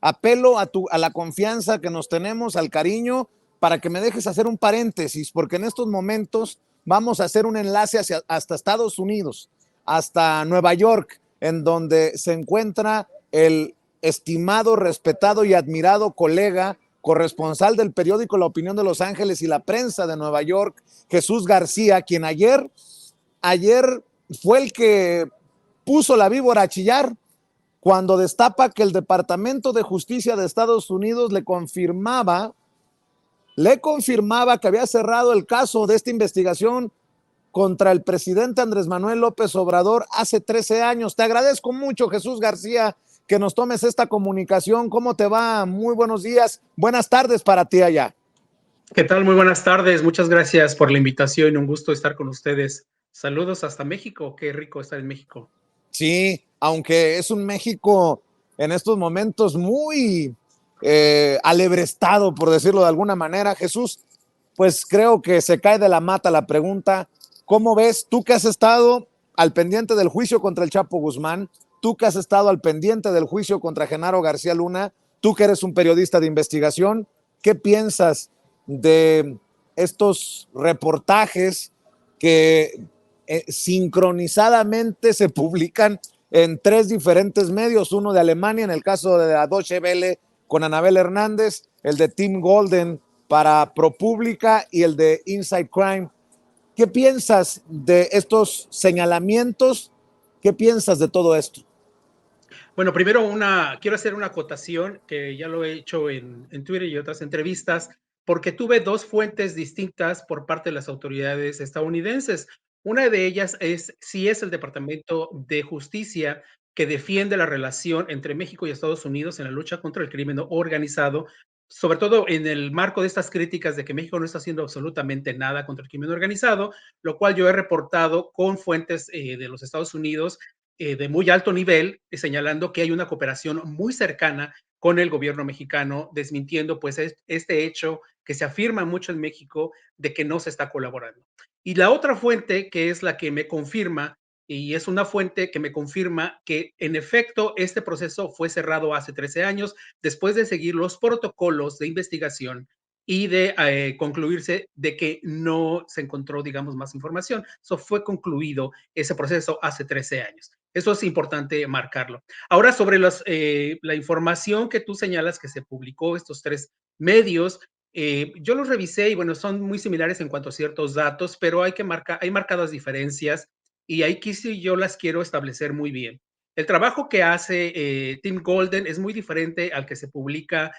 apelo a la confianza que nos tenemos, al cariño, para que me dejes hacer un paréntesis, porque en estos momentos vamos a hacer un enlace hasta Estados Unidos, hasta Nueva York, en donde se encuentra el estimado, respetado y admirado colega, corresponsal del periódico La Opinión de Los Ángeles y la prensa de Nueva York, Jesús García, quien ayer fue el que puso la víbora a chillar cuando destapa que el Departamento de Justicia de Estados Unidos le confirmaba que había cerrado el caso de esta investigación contra el presidente Andrés Manuel López Obrador hace 13 años. Te agradezco mucho, Jesús García, que nos tomes esta comunicación. ¿Cómo te va? Muy buenos días. Buenas tardes para ti allá. ¿Qué tal? Muy buenas tardes. Muchas gracias por la invitación. Un gusto estar con ustedes. Saludos hasta México. Qué rico estar en México. Sí, aunque es un México en estos momentos muy alebrestado, por decirlo de alguna manera, Jesús, pues creo que se cae de la mata la pregunta. ¿Cómo ves tú que has estado al pendiente del juicio contra el Chapo Guzmán? Tú que has estado al pendiente del juicio contra Genaro García Luna, tú que eres un periodista de investigación, ¿qué piensas de estos reportajes que sincronizadamente se publican en 3 diferentes medios? Uno de Alemania, en el caso de la Deutsche Welle con Anabel Hernández, el de Tim Golden para ProPublica y el de Inside Crime. ¿Qué piensas de estos señalamientos? ¿Qué piensas de todo esto? Bueno, primero quiero hacer una acotación que ya lo he hecho en Twitter y otras entrevistas, porque tuve 2 fuentes distintas por parte de las autoridades estadounidenses. Una de ellas sí es el Departamento de Justicia, que defiende la relación entre México y Estados Unidos en la lucha contra el crimen organizado, sobre todo en el marco de estas críticas de que México no está haciendo absolutamente nada contra el crimen organizado, lo cual yo he reportado con fuentes de los Estados Unidos de muy alto nivel, señalando que hay una cooperación muy cercana con el gobierno mexicano, desmintiendo pues este hecho que se afirma mucho en México de que no se está colaborando. Y la otra fuente, que es la que me confirma, y es una fuente que me confirma que en efecto este proceso fue cerrado hace 13 años, después de seguir los protocolos de investigación y de concluirse de que no se encontró, digamos, más información. Eso fue concluido ese proceso hace 13 años. Eso es importante marcarlo. Ahora, sobre la información que tú señalas que se publicó, estos 3 medios, yo los revisé y bueno, son muy similares en cuanto a ciertos datos, pero hay marcadas diferencias y aquí sí yo las quiero establecer muy bien. El trabajo que hace Tim Golden es muy diferente al que se publica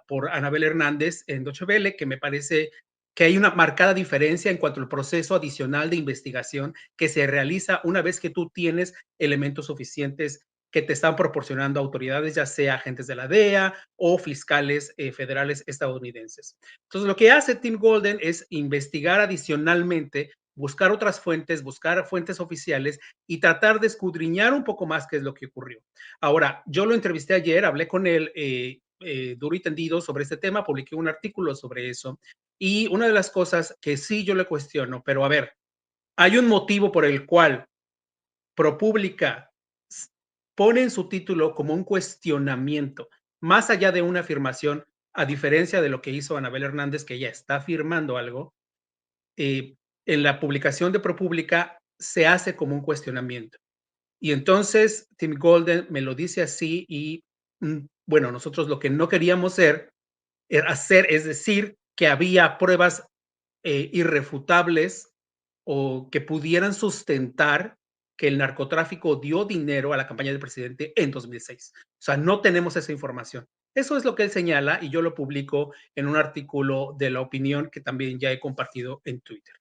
por Anabel Hernández en Deutsche Welle, que me parece que hay una marcada diferencia en cuanto al proceso adicional de investigación que se realiza una vez que tú tienes elementos suficientes que te están proporcionando autoridades, ya sea agentes de la DEA o fiscales federales estadounidenses. Entonces, lo que hace Tim Golden es investigar adicionalmente, buscar otras fuentes, buscar fuentes oficiales y tratar de escudriñar un poco más qué es lo que ocurrió. Ahora, yo lo entrevisté ayer, hablé con él duro y tendido sobre este tema, publiqué un artículo sobre eso y una de las cosas que sí yo le cuestiono, pero a ver, hay un motivo por el cual ProPublica pone en su título como un cuestionamiento, más allá de una afirmación, a diferencia de lo que hizo Anabel Hernández, que ya está afirmando algo, en la publicación de ProPublica se hace como un cuestionamiento. Y entonces Tim Golden me lo dice así y bueno, nosotros lo que no queríamos hacer es decir que había pruebas irrefutables o que pudieran sustentar que el narcotráfico dio dinero a la campaña del presidente en 2006. O sea, no tenemos esa información. Eso es lo que él señala y yo lo publico en un artículo de La Opinión que también ya he compartido en Twitter.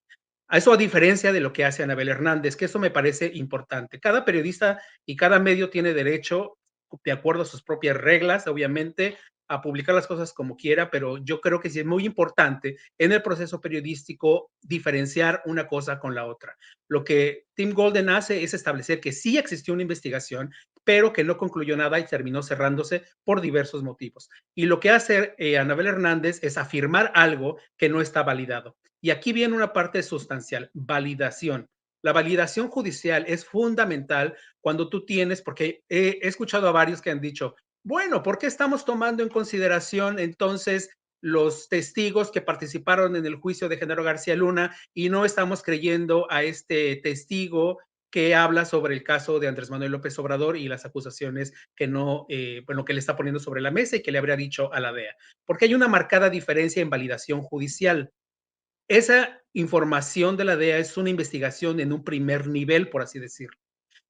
Eso a diferencia de lo que hace Anabel Hernández, que eso me parece importante. Cada periodista y cada medio tiene derecho, de acuerdo a sus propias reglas, obviamente, a publicar las cosas como quiera, pero yo creo que sí es muy importante en el proceso periodístico diferenciar una cosa con la otra. Lo que Tim Golden hace es establecer que sí existió una investigación, pero que no concluyó nada y terminó cerrándose por diversos motivos. Y lo que hace Anabel Hernández es afirmar algo que no está validado. Y aquí viene una parte sustancial, validación. La validación judicial es fundamental cuando tú tienes, porque he escuchado a varios que han dicho, Bueno, ¿por qué estamos tomando en consideración entonces los testigos que participaron en el juicio de Genaro García Luna y no estamos creyendo a este testigo que habla sobre el caso de Andrés Manuel López Obrador y las acusaciones que no, bueno, que le está poniendo sobre la mesa y que le habría dicho a la DEA? Porque hay una marcada diferencia en validación judicial. Esa información de la DEA es una investigación en un primer nivel, por así decirlo.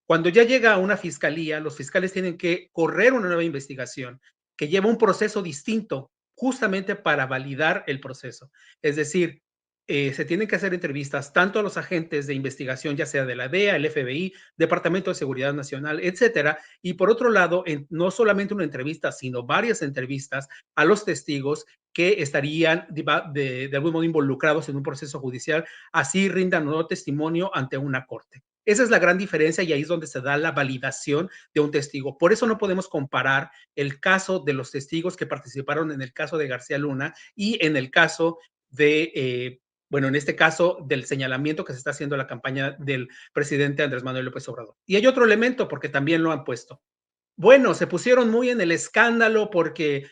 Cuando ya llega a una fiscalía, los fiscales tienen que correr una nueva investigación que lleva un proceso distinto justamente para validar el proceso. Es decir, se tienen que hacer entrevistas tanto a los agentes de investigación, ya sea de la DEA, el FBI, Departamento de Seguridad Nacional, etcétera. Y por otro lado, no solamente una entrevista, sino varias entrevistas a los testigos que estarían de algún modo involucrados en un proceso judicial, así rindan nuevo testimonio ante una corte. Esa es la gran diferencia y ahí es donde se da la validación de un testigo. Por eso no podemos comparar el caso de los testigos que participaron en el caso de García Luna y en el caso de, bueno, en este caso del señalamiento que se está haciendo a la campaña del presidente Andrés Manuel López Obrador. Y hay otro elemento, porque también lo han puesto. Bueno, se pusieron muy en el escándalo porque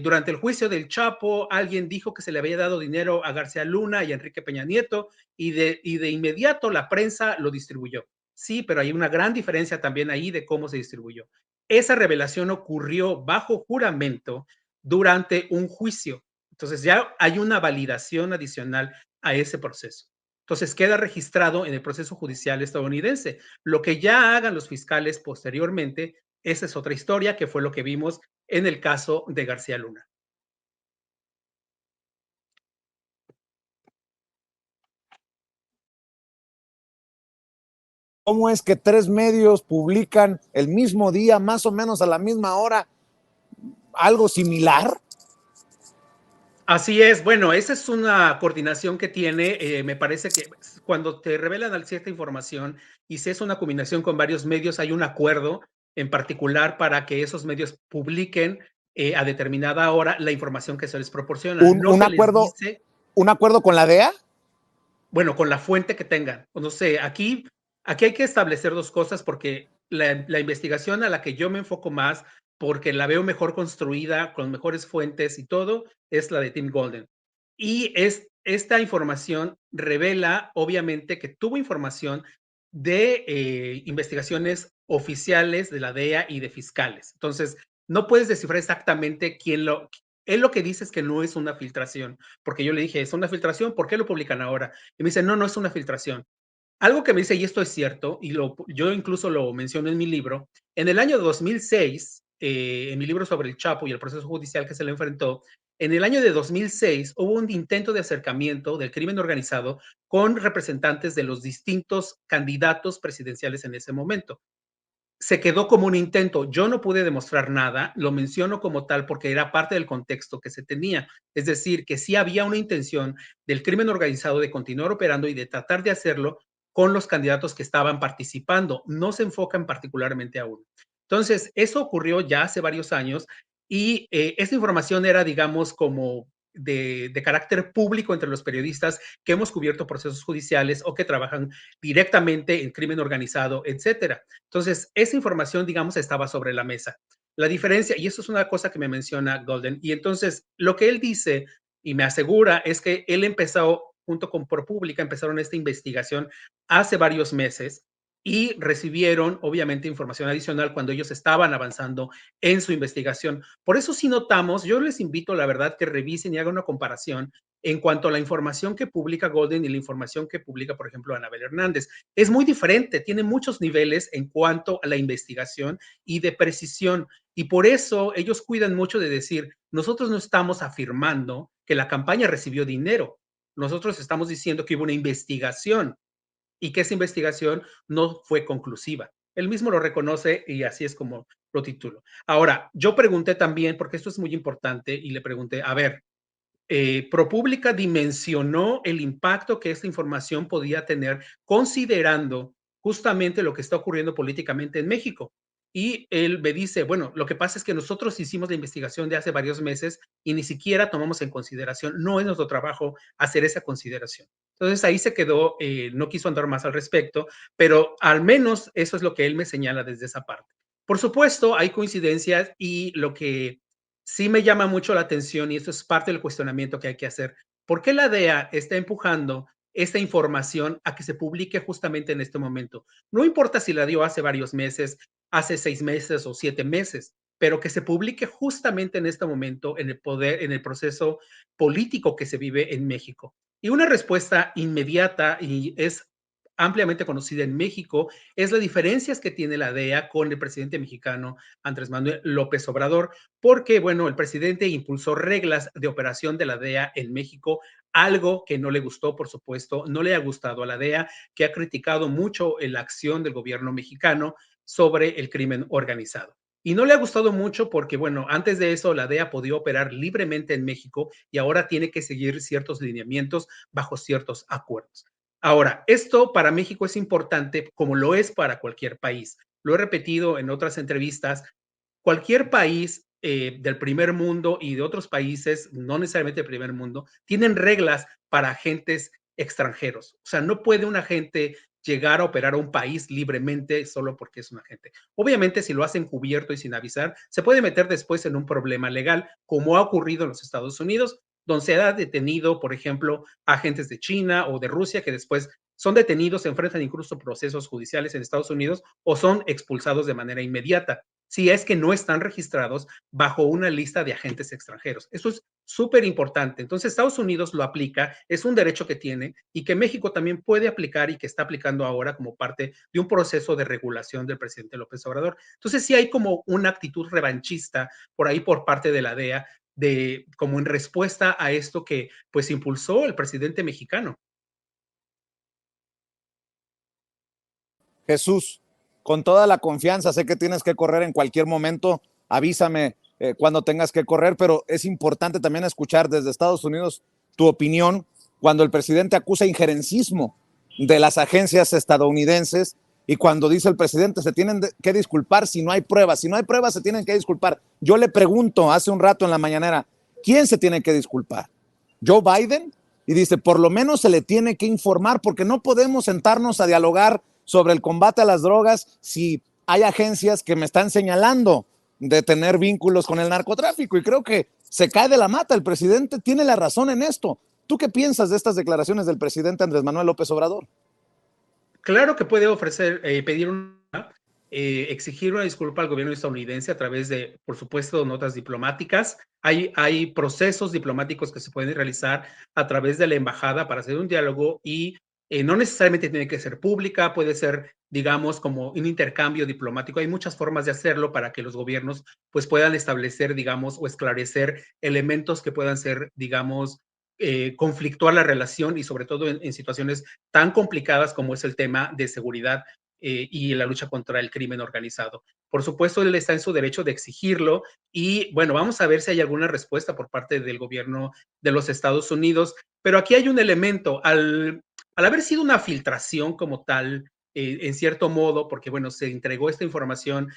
durante el juicio del Chapo alguien dijo que se le había dado dinero a García Luna y a Enrique Peña Nieto y de inmediato la prensa lo distribuyó. Sí, pero hay una gran diferencia también ahí de cómo se distribuyó. Esa revelación ocurrió bajo juramento durante un juicio. Entonces ya hay una validación adicional a ese proceso. Entonces queda registrado en el proceso judicial estadounidense. Lo que ya hagan los fiscales posteriormente, esa es otra historia que fue lo que vimos en el caso de García Luna. ¿Cómo es que 3 medios publican el mismo día, más o menos a la misma hora, algo similar? Así es, bueno, esa es una coordinación que tiene, me parece que cuando te revelan cierta información y si es una combinación con varios medios, hay un acuerdo en particular para que esos medios publiquen a determinada hora la información que se les proporciona. ¿Un, No un se les acuerdo, dice, un acuerdo con la DEA? bueno, con la fuente que tengan. No sé, aquí hay que establecer dos cosas porque la investigación a la que yo me enfoco más, porque la veo mejor construida, con mejores fuentes y todo, es la de Tim Golden. Y esta información revela, obviamente, que tuvo información de investigaciones oficiales de la DEA y de fiscales. Entonces, no puedes descifrar exactamente quién lo... Él lo que dice es que no es una filtración, porque yo le dije, es una filtración, ¿por qué lo publican ahora? Y me dice, no, no es una filtración. Algo que me dice, y esto es cierto, y yo incluso lo menciono en mi libro, en el año 2006, en mi libro sobre el Chapo y el proceso judicial que se le enfrentó, en el año de 2006 hubo un intento de acercamiento del crimen organizado con representantes de los distintos candidatos presidenciales en ese momento. Se quedó como un intento. Yo no pude demostrar nada, lo menciono como tal porque era parte del contexto que se tenía. Es decir, que sí había una intención del crimen organizado de continuar operando y de tratar de hacerlo con los candidatos que estaban participando. No se enfocan particularmente a uno. Entonces, eso ocurrió ya hace varios años y esa información era, digamos, como de carácter público entre los periodistas que hemos cubierto procesos judiciales o que trabajan directamente en crimen organizado, etcétera. Entonces, esa información, digamos, estaba sobre la mesa. La diferencia, y eso es una cosa que me menciona Golden, y entonces lo que él dice y me asegura es que él empezó, junto con ProPublica, empezaron esta investigación hace varios meses y recibieron, obviamente, información adicional cuando ellos estaban avanzando en su investigación. Por eso sí notamos, yo les invito, la verdad, que revisen y hagan una comparación en cuanto a la información que publica Golden y la información que publica, por ejemplo, Anabel Hernández. Es muy diferente, tiene muchos niveles en cuanto a la investigación y de precisión. Y por eso ellos cuidan mucho de decir, nosotros no estamos afirmando que la campaña recibió dinero, nosotros estamos diciendo que hubo una investigación y que esa investigación no fue conclusiva. Él mismo lo reconoce y así es como lo titulo. Ahora, yo pregunté también, porque esto es muy importante, y le pregunté, a ver, ProPublica dimensionó el impacto que esta información podía tener considerando justamente lo que está ocurriendo políticamente en México. Y él me dice, bueno, lo que pasa es que nosotros hicimos la investigación de hace varios meses y ni siquiera tomamos en consideración, no es nuestro trabajo hacer esa consideración. Entonces ahí se quedó, no quiso andar más al respecto, pero al menos eso es lo que él me señala desde esa parte. Por supuesto, hay coincidencias y lo que sí me llama mucho la atención, y esto es parte del cuestionamiento que hay que hacer, ¿por qué la DEA está empujando esta información a que se publique justamente en este momento? No importa si la dio hace varios meses, hace 6 meses o 7 meses, pero que se publique justamente en este momento en el poder, en el proceso político que se vive en México. Y una respuesta inmediata y es ampliamente conocida en México es las diferencias que tiene la DEA con el presidente mexicano Andrés Manuel López Obrador, porque, bueno, el presidente impulsó reglas de operación de la DEA en México, algo que no le gustó, por supuesto, no le ha gustado a la DEA, que ha criticado mucho la acción del gobierno mexicano sobre el crimen organizado. Y no le ha gustado mucho porque, bueno, antes de eso la DEA podía operar libremente en México y ahora tiene que seguir ciertos lineamientos bajo ciertos acuerdos. Ahora, esto para México es importante como lo es para cualquier país. Lo he repetido en otras entrevistas. Cualquier país del primer mundo y de otros países, no necesariamente del primer mundo, tienen reglas para agentes extranjeros. O sea, no puede un agente llegar a operar a un país libremente solo porque es un agente. Obviamente, si lo hacen cubierto y sin avisar, se puede meter después en un problema legal, como ha ocurrido en los Estados Unidos, donde se ha detenido, por ejemplo, agentes de China o de Rusia que después son detenidos, se enfrentan incluso procesos judiciales en Estados Unidos o son expulsados de manera inmediata si es que no están registrados bajo una lista de agentes extranjeros. Eso es súper importante. Entonces, Estados Unidos lo aplica, es un derecho que tiene y que México también puede aplicar y que está aplicando ahora como parte de un proceso de regulación del presidente López Obrador. Entonces, sí hay como una actitud revanchista por ahí por parte de la DEA, de como en respuesta a esto que pues impulsó el presidente mexicano. Jesús, con toda la confianza, sé que tienes que correr en cualquier momento, avísame cuando tengas que correr, pero es importante también escuchar desde Estados Unidos tu opinión cuando el presidente acusa injerencismo de las agencias estadounidenses y cuando dice el presidente se tienen que disculpar si no hay pruebas, si no hay pruebas se tienen que disculpar. Yo le pregunto hace un rato en la mañanera, ¿quién se tiene que disculpar? ¿Joe Biden? Y dice, por lo menos se le tiene que informar porque no podemos sentarnos a dialogar sobre el combate a las drogas si hay agencias que me están señalando de tener vínculos con el narcotráfico. Y creo que se cae de la mata. El presidente tiene la razón en esto. ¿Tú qué piensas de estas declaraciones del presidente Andrés Manuel López Obrador? Claro que puede ofrecer, pedir una, exigir una disculpa al gobierno estadounidense a través de, por supuesto, notas diplomáticas. Hay procesos diplomáticos que se pueden realizar a través de la embajada para hacer un diálogo y no necesariamente tiene que ser pública, puede ser, digamos, como un intercambio diplomático. Hay muchas formas de hacerlo para que los gobiernos pues puedan establecer, digamos, o esclarecer elementos que puedan ser, digamos, conflictuar la relación y sobre todo en situaciones tan complicadas como es el tema de seguridad y la lucha contra el crimen organizado. Por supuesto, él está en su derecho de exigirlo y bueno, vamos a ver si hay alguna respuesta por parte del gobierno de los Estados Unidos, pero aquí hay un elemento, al haber sido una filtración como tal, en cierto modo, porque bueno, se entregó esta información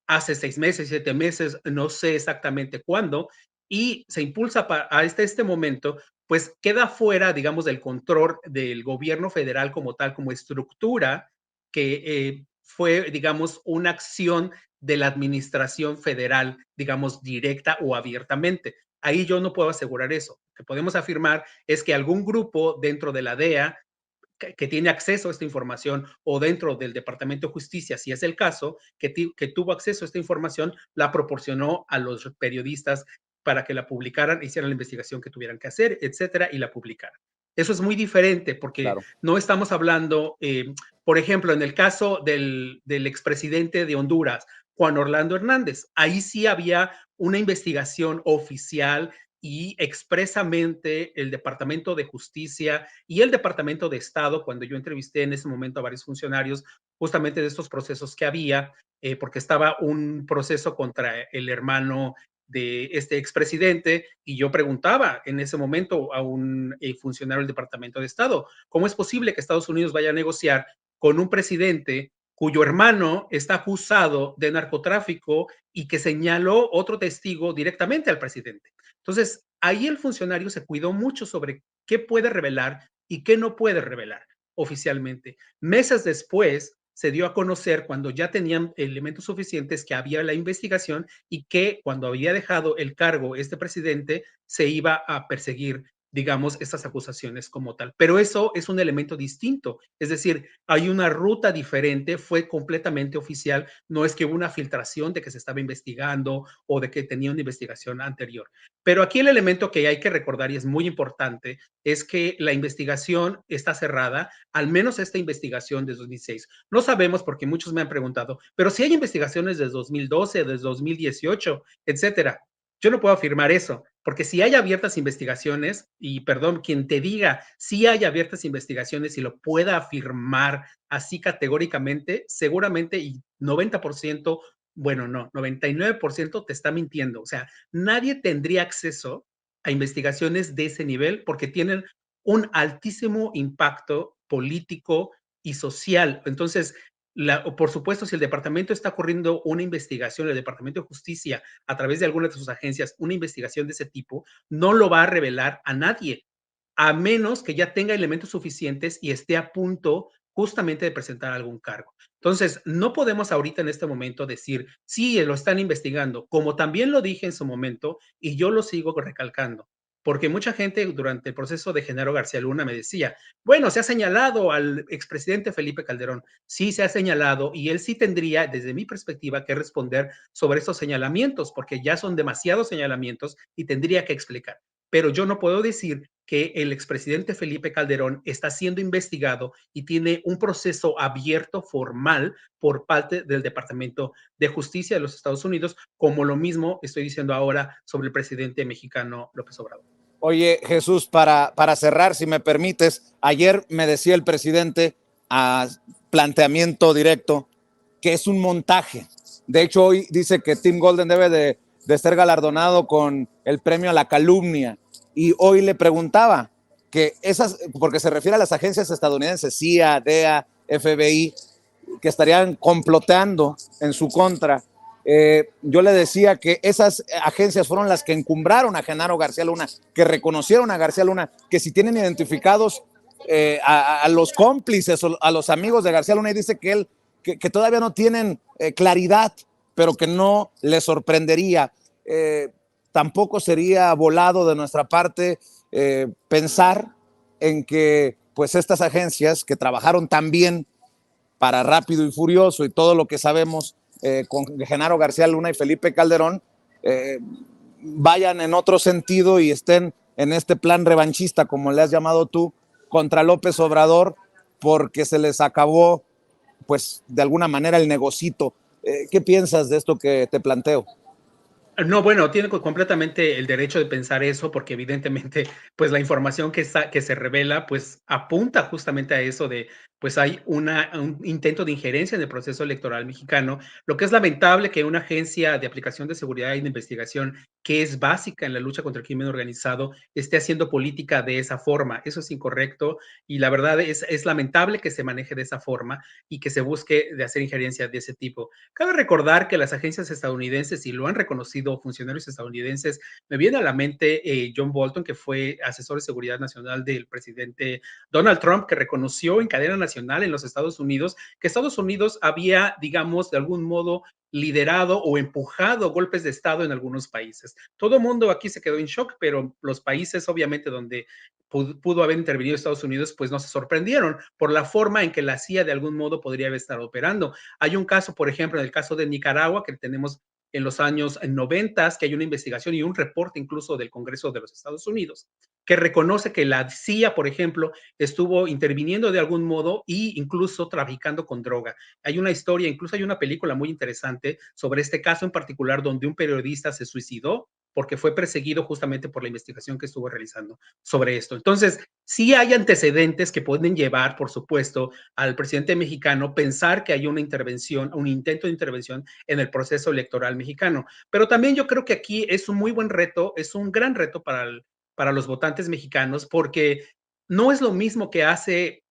hace 6 meses, 7 meses, no sé exactamente cuándo, y se impulsa a este momento, pues queda fuera, digamos, del control del gobierno federal como tal, como estructura, que fue, digamos, una acción de la administración federal, digamos, directa o abiertamente. Ahí yo no puedo asegurar eso. Lo que podemos afirmar es que algún grupo dentro de la DEA que tiene acceso a esta información o dentro del Departamento de Justicia, si es el caso, que tuvo acceso a esta información, la proporcionó a los periodistas para que la publicaran, hicieran la investigación que tuvieran que hacer, etcétera, y la publicaran. Eso es muy diferente porque Claro. no estamos hablando, por ejemplo, en el caso del expresidente de Honduras, Juan Orlando Hernández, ahí sí había una investigación oficial y expresamente el Departamento de Justicia y el Departamento de Estado, cuando yo entrevisté en ese momento a varios funcionarios justamente de estos procesos que había, porque estaba un proceso contra el hermano de este expresidente y yo preguntaba en ese momento a un funcionario del Departamento de Estado, ¿cómo es posible que Estados Unidos vaya a negociar con un presidente cuyo hermano está acusado de narcotráfico y que señaló otro testigo directamente al presidente? Entonces, ahí el funcionario se cuidó mucho sobre qué puede revelar y qué no puede revelar oficialmente. Meses después se dio a conocer cuando ya tenían elementos suficientes que había la investigación y que cuando había dejado el cargo este presidente se iba a perseguir, digamos, estas acusaciones como tal. Pero eso es un elemento distinto, es decir, hay una ruta diferente, fue completamente oficial, no es que hubo una filtración de que se estaba investigando o de que tenía una investigación anterior. Pero aquí el elemento que hay que recordar y es muy importante es que la investigación está cerrada, al menos esta investigación de 2006. No sabemos porque muchos me han preguntado, pero si hay investigaciones desde 2012, desde 2018, etcétera. Yo no puedo afirmar eso, porque si hay abiertas investigaciones, y perdón, quien te diga si hay abiertas investigaciones y lo pueda afirmar así categóricamente, seguramente y 90%, bueno, no, 99% te está mintiendo. O sea, nadie tendría acceso a investigaciones de ese nivel porque tienen un altísimo impacto político y social. Entonces, por supuesto, si el departamento está corriendo una investigación, el Departamento de Justicia, a través de alguna de sus agencias, una investigación de ese tipo, no lo va a revelar a nadie, a menos que ya tenga elementos suficientes y esté a punto justamente de presentar algún cargo. Entonces, no podemos ahorita en este momento decir, sí, lo están investigando, como también lo dije en su momento y yo lo sigo recalcando. Porque mucha gente durante el proceso de Genaro García Luna me decía, bueno, se ha señalado al expresidente Felipe Calderón. Sí, se ha señalado y él sí tendría, desde mi perspectiva, que responder sobre estos señalamientos, porque ya son demasiados señalamientos y tendría que explicar. Pero yo no puedo decir que el expresidente Felipe Calderón está siendo investigado y tiene un proceso abierto formal por parte del Departamento de Justicia de los Estados Unidos, como lo mismo estoy diciendo ahora sobre el presidente mexicano López Obrador. Oye, Jesús, para cerrar, si me permites, ayer me decía el presidente a planteamiento directo que es un montaje. De hecho, hoy dice que Tim Golden debe de ser galardonado con el premio a la calumnia. Y hoy le preguntaba que esas, porque se refiere a las agencias estadounidenses, CIA, DEA, FBI, que estarían comploteando en su contra. Yo le decía que esas agencias fueron las que encumbraron a Genaro García Luna, que reconocieron a García Luna, que si tienen identificados a los cómplices o a los amigos de García Luna, y dice que él que todavía no tienen claridad, pero que no les sorprendería. Tampoco sería volado de nuestra parte pensar en que pues estas agencias que trabajaron tan bien para Rápido y Furioso y todo lo que sabemos con Genaro García Luna y Felipe Calderón, vayan en otro sentido y estén en este plan revanchista, como le has llamado tú, contra López Obrador, porque se les acabó, pues, de alguna manera el negocito. ¿Qué piensas de esto que te planteo? No, bueno, tiene completamente el derecho de pensar eso, porque evidentemente, pues la información que se revela, pues apunta justamente a eso de, pues hay un intento de injerencia en el proceso electoral mexicano, lo que es lamentable que una agencia de aplicación de seguridad y de investigación que es básica en la lucha contra el crimen organizado esté haciendo política de esa forma. Eso es incorrecto y la verdad es lamentable que se maneje de esa forma y que se busque de hacer injerencia de ese tipo. Cabe recordar que las agencias estadounidenses, y lo han reconocido funcionarios estadounidenses, me viene a la mente John Bolton, que fue asesor de seguridad nacional del presidente Donald Trump, que reconoció en cadena nacional en los Estados Unidos que Estados Unidos había, digamos, de algún modo liderado o empujado golpes de Estado en algunos países. Todo el mundo aquí se quedó en shock, pero los países, obviamente, donde pudo haber intervenido Estados Unidos, pues no se sorprendieron por la forma en que la CIA de algún modo podría haber estado operando. Hay un caso, por ejemplo, en el caso de Nicaragua, que tenemos en los años 90, que hay una investigación y un reporte incluso del Congreso de los Estados Unidos, que reconoce que la CIA, por ejemplo, estuvo interviniendo de algún modo e incluso traficando con droga. Hay una historia, incluso hay una película muy interesante sobre este caso en particular, donde un periodista se suicidó porque fue perseguido justamente por la investigación que estuvo realizando sobre esto. Entonces, sí hay antecedentes que pueden llevar, por supuesto, al presidente mexicano pensar que hay una intervención, un intento de intervención en el proceso electoral mexicano. Pero también yo creo que aquí es un muy buen reto, es un gran reto para los votantes mexicanos, porque no es lo mismo que hace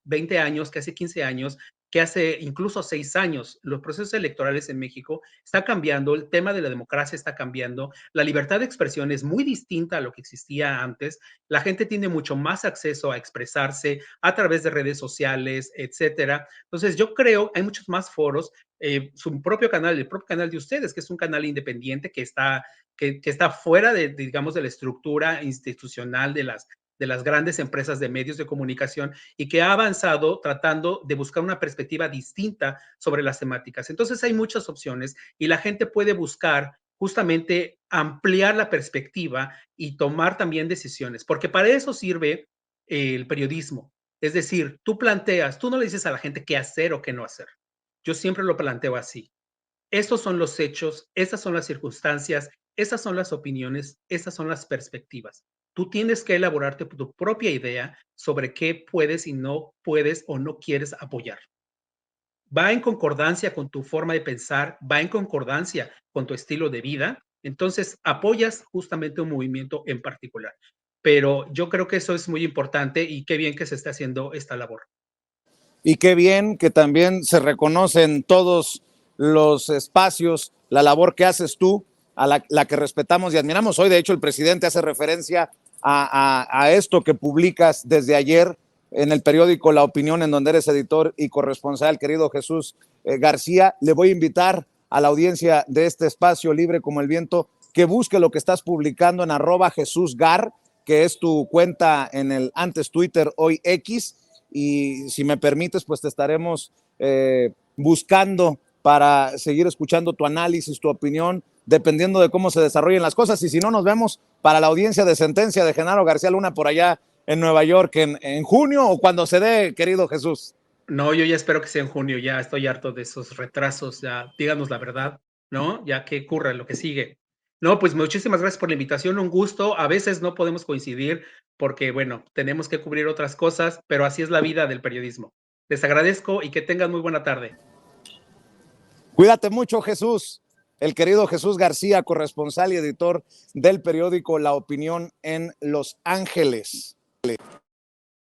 20 años, que hace 15 años, que hace incluso 6 años. Los procesos electorales en México está cambiando, el tema de la democracia está cambiando, la libertad de expresión es muy distinta a lo que existía antes, la gente tiene mucho más acceso a expresarse a través de redes sociales, etcétera. Entonces, yo creo, hay muchos más foros, su propio canal, el propio canal de ustedes, que es un canal independiente que está fuera digamos, de la estructura institucional de las grandes empresas de medios de comunicación y que ha avanzado tratando de buscar una perspectiva distinta sobre las temáticas. Entonces hay muchas opciones y la gente puede buscar justamente ampliar la perspectiva y tomar también decisiones, porque para eso sirve el periodismo. Es decir, tú planteas, tú no le dices a la gente qué hacer o qué no hacer. Yo siempre lo planteo así. Estos son los hechos, estas son las circunstancias, estas son las opiniones, estas son las perspectivas. Tú tienes que elaborarte tu propia idea sobre qué puedes y no puedes o no quieres apoyar. Va en concordancia con tu forma de pensar, va en concordancia con tu estilo de vida, entonces apoyas justamente un movimiento en particular. Pero yo creo que eso es muy importante y qué bien que se está haciendo esta labor. Y qué bien que también se reconocen todos los espacios, la labor que haces tú, a la que respetamos y admiramos. Hoy, de hecho, el presidente hace referencia a esto que publicas desde ayer en el periódico La Opinión, en donde eres editor y corresponsal, querido Jesús García. Le voy a invitar a la audiencia de este espacio Libre como el Viento que busque lo que estás publicando en @JesúsGar, que es tu cuenta en el antes Twitter, hoy X, y si me permites, pues te estaremos buscando para seguir escuchando tu análisis, tu opinión, dependiendo de cómo se desarrollen las cosas. Y si no, nos vemos para la audiencia de sentencia de Genaro García Luna por allá en Nueva York en junio o cuando se dé, querido Jesús. No, yo ya espero que sea en junio, ya estoy harto de esos retrasos, ya díganos la verdad, ¿no? Ya que ocurre lo que sigue. No, pues muchísimas gracias por la invitación, un gusto. A veces no podemos coincidir porque, bueno, tenemos que cubrir otras cosas, pero así es la vida del periodismo. Les agradezco y que tengan muy buena tarde. Cuídate mucho, Jesús. El querido Jesús García, corresponsal y editor del periódico La Opinión en Los Ángeles.